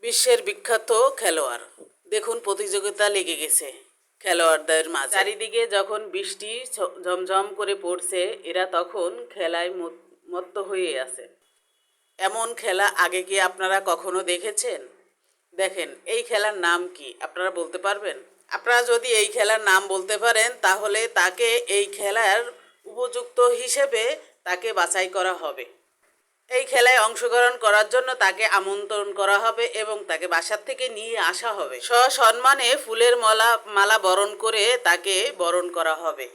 বিশ্বের বিখ্যাত খেলোয়াড় দেখুন প্রতিযোগিতা লেগে গেছে খেলোয়াড়দের মাঝে। চারিদিকে যখন বৃষ্টি ঝমঝম করে পড়ছে, এরা তখন খেলায় মত্ত হয়ে আছে। এমন খেলা আগে কি আপনারা কখনো দেখেছেন? দেখেন, এই খেলার নাম কি আপনারা বলতে পারবেন? আপনারা যদি এই খেলার নাম বলতে পারেন তাহলে তাকে এই খেলার উপযুক্ত হিসেবে তাকে বাছাই করা হবে। এই খেলায় অংশগ্রহণ করার জন্য তাকে আমন্ত্রণ করা হবে এবং তাকে বাসার থেকে নিয়ে আসা হবে। সসম্মানে ফুলের মালা বরণ করে তাকে বরণ করা হবে।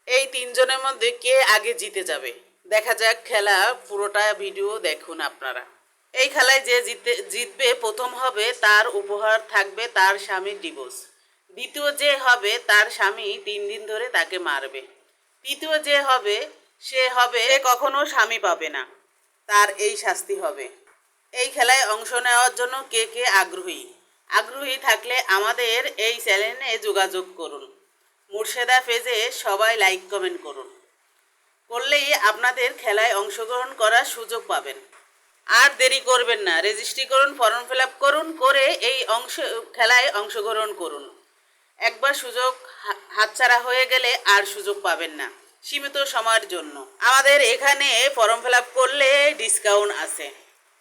এই তিনজনের মধ্যে কে আগে জিতে যাবে দেখা যাক। খেলা পুরোটা ভিডিও দেখুন আপনারা। এই খেলায় যে জিতবে প্রথম হবে, তার উপহার থাকবে তার স্বামীর ডিভোর্স। দ্বিতীয় যে হবে, তার স্বামী 3 দিন ধরে তাকে মারবে। তৃতীয় যে হবে, সে কখনো স্বামী পাবে না, তার এই শাস্তি হবে। এই খেলায় অংশ নেওয়ার জন্য কে কে আগ্রহী থাকলে আমাদের এই চ্যানেলে যোগাযোগ করুন। মুর্শেদা পেজে সবাই লাইক কমেন্ট করলেই আপনাদের খেলায় অংশগ্রহণ করার সুযোগ পাবেন। আর দেরি করবেন না, রেজিস্ট্রি করুন, ফর্ম ফিল আপ করুন, করে এই খেলায় অংশগ্রহণ করুন। একবার সুযোগ হাতছাড়া হয়ে গেলে আর সুযোগ পাবেন না, সীমিত সময়ের জন্য। আমাদের এখানে ফর্ম ফিল আপ করলে ডিসকাউন্ট আছে।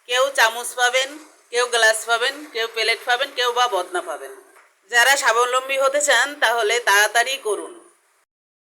কেউ চামচ পাবেন, কেউ গ্লাস পাবেন, কেউ প্লেট পাবেন, কেউ বা বদনা পাবেন। যারা স্বাবলম্বী হতে চান তাহলে তাড়াতাড়ি করুন।